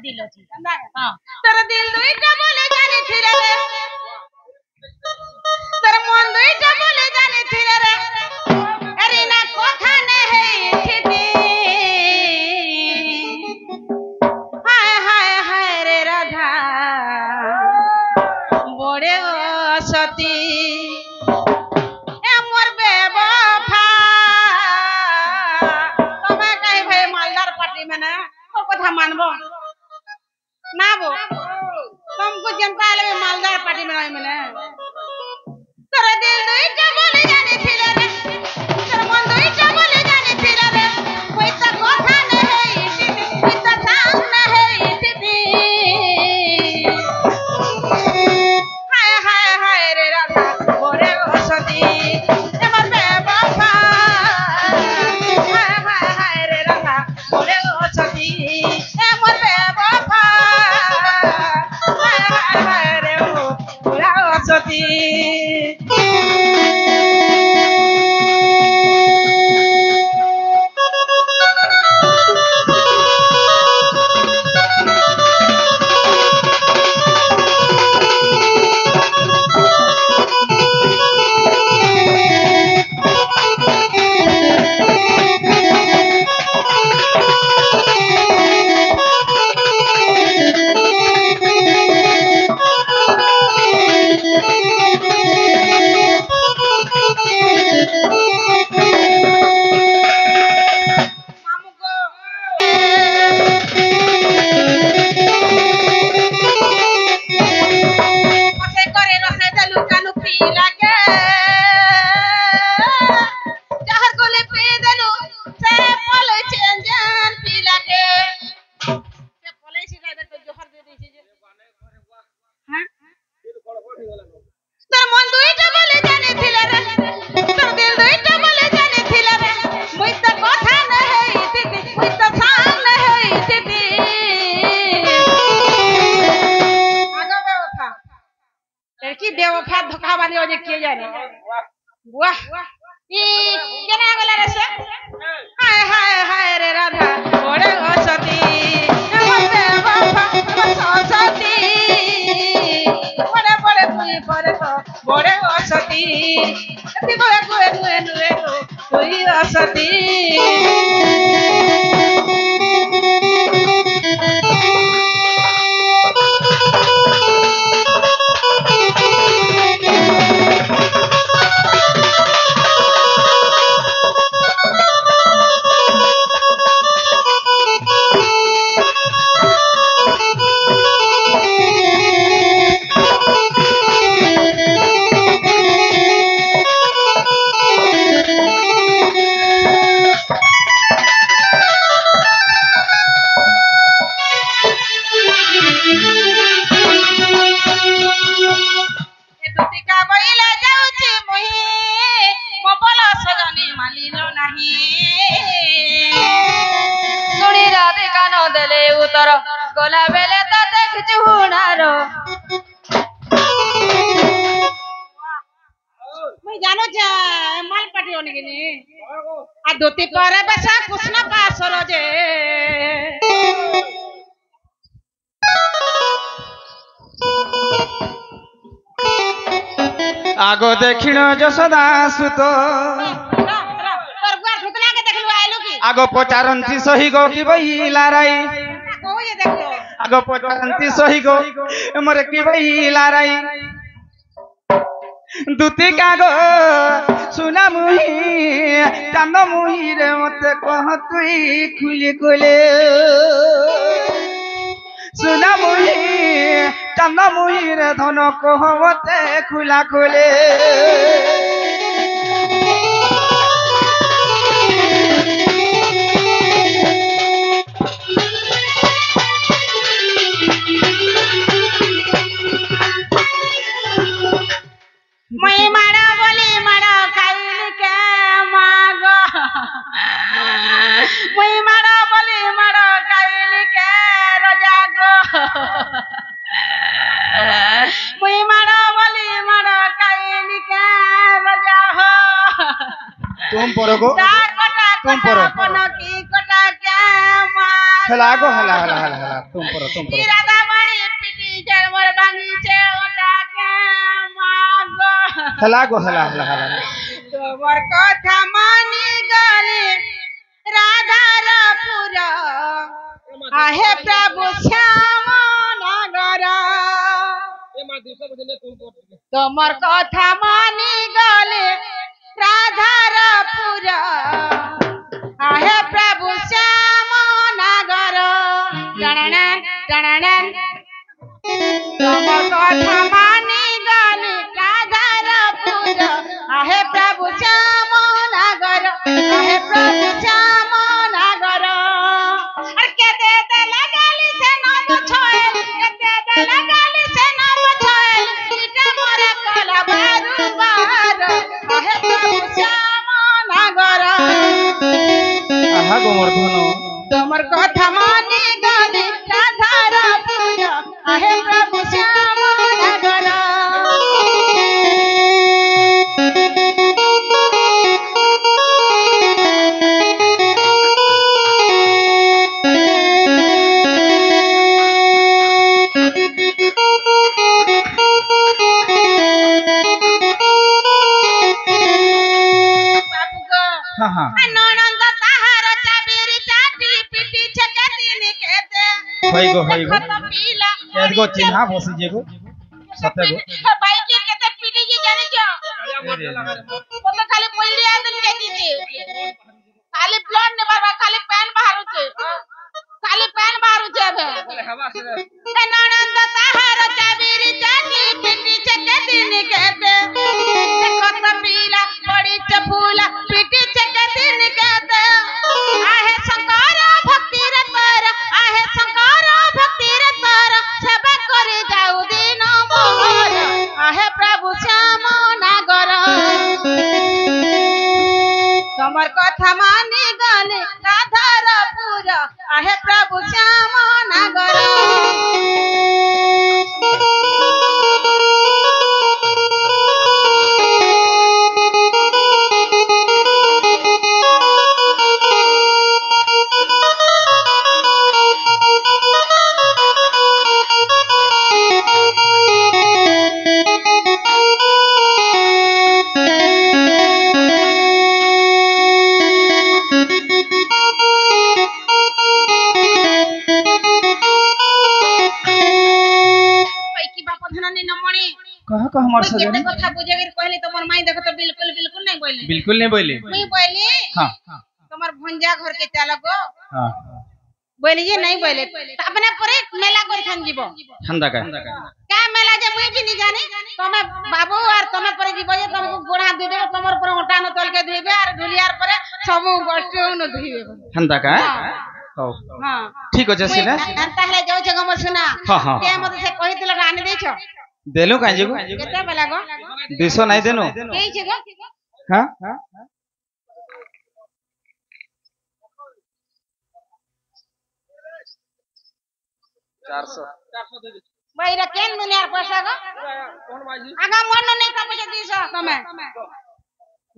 दिल अछि हां तोर दिल दुईटा बोले जाने थिरे रे तोर मन दुईटा बोले जाने थिरे रे अरे ना कथा ने है थिति हाय हाय हाय रे राधा बड़े सती ए मोर बेवफा तमे कहि भाई मालदार पार्टी में ना ओ कथा मानबो ना बो तुमको जनता ले मालदार पार्टी में नहीं मिले तोर दिल दुईटा बोले जाने थिले रे तोर मन दुईटा बोले जाने थिले रे कोई तो कथा ने है इति कोई तो काम न है इति हाय हाय हाय रे राधा बोरे बसती ए मोर बेवफा हाय हाय हाय रे राधा बोरे बसती ए मोर बेवफा हाय हाय हाय रे बोरे बसती लड़की बेवफा धोखा वाली हो जे किए जाने वाह ई केना गला रे से हाय हाय हाय रे राधा बड़े हसती हमर बेवफा हसती बड़े बड़े तुई पर तो बड़े हसती अति बड़े कोए नुए नुए तो तुई हसती गला बेले तो देख हुनारो मैं जानो जा माल पाटी होने के लिए आ धोती परे बसा कुछ ना पास हो जे आगो देखिण जसोदा सुत आगो पचारंती सही गो की बही लाराई आगो पचारंती सही गो मोरे की बही लाराई दुती कागो सुना मुही चांद मुही रे मते कह तुई खुली खुले सुना मुही चांद मुही रे धन कह मते खुला खुले मैं मारा बोली मारा काइल के मागो मैं मारा बोली मारा काइल के रजागो मैं मारा बोली मारा काइल के रजा हो तुम परो को कोटा तुम परो की कोटा के मार हला गो हला तुम पर ई राधा बड़ी पिटी जड़ मोर भांगी छे ओटा के मागो हला गो हला तोमर कथा मानी गले राधार पुरा आहे प्रभु श्याम नगर तोमर कथा मानी गले राधार पुरा आहे प्रभु श्याम नगर टणनन तोमर कथा मानी गले राधार पुरा आहे प्रभु श्याम नगर आहे प्रभु श्याम नगर अरे केते ते लगाली से नाम छोए केते ते लगाली से नाम छोए इटा मोरा कला बारू बार आहे प्रभु श्याम नगर आहा गो मोर धनो तोमर कथा मानी गले राधार पूजा आहे प्रभु श्याम नगर हां हां ननंद ताहार चाबीर चाटी पिटी छकती निकेते होई गो खत पीला एगो चिन्हा बसी जेगो सते गो भाई के केते पिटी जी जाने छो तो खाली पहली आदमी के दीजिए खाली ब्लड ने बाबा खाली पैन बाहर छे बे ननंद ताहार चाबीर चाटी पिटी छकती निकेते खत पीला बड़ी चफूला पिटी छकती निकेते आहे शंकर भक्ति रे कर आहे शंकर भक्ति रे कर सेवा करे जाऊ दिन मोर आहे प्रभु श्याम नगर तमर कथा मानी गले राधार पूजा आहे प्रभु श्याम नगर कहा का हमार सजनी केते कथा बुझे के कहले तमर माई देखो तो बिल्कुल नहीं बोलले बिल्कुल नहीं बोली हां तमर भंजा घर के चालक हां बोली जे नहीं बोले अपने परे मेला कर खान जीवो ठंडा का मेला जे मुई भी नहीं जानी तमे बाबू और तमे परे जीवो जे तुमको गोड़ा दे दे तमर पर ओटा न तल के धोइबे और ढुलियार परे सब गोष्ठी न धोइबे ठंडा का हां ठीक हो जसी ना ताहले जाऊ छ गम सुना हां के मते से कहितल रानी दे छ देलु काई जेगो केते बेला गो 200 नहीं देनु केई छ गो हां भाई रे केन दुनियार पैसा गो कोन बाजी आगा मन नहीं का पैसा 200 तमे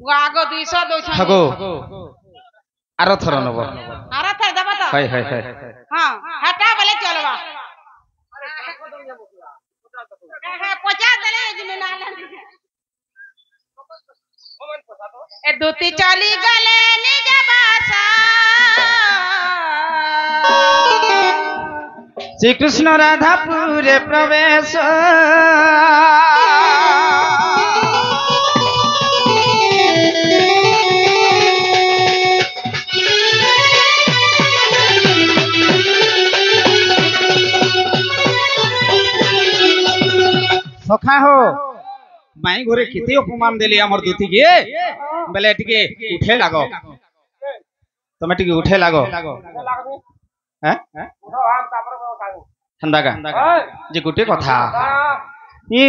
वो आगो 200 दो छ हगो आरो थर नबो आरो थर दबा तो हाय हां हटा बोले चलवा है 50 दले जिने नालन ए दूती चली गले निज बासा श्री कृष्ण राधा पूरे प्रवेश सखा हो माई घरे केते अपमान देली हमर दूती के बेले टिके उठे लागो तमे टिके उठे लागो हैं ठंडा का जे गुटे कथा ये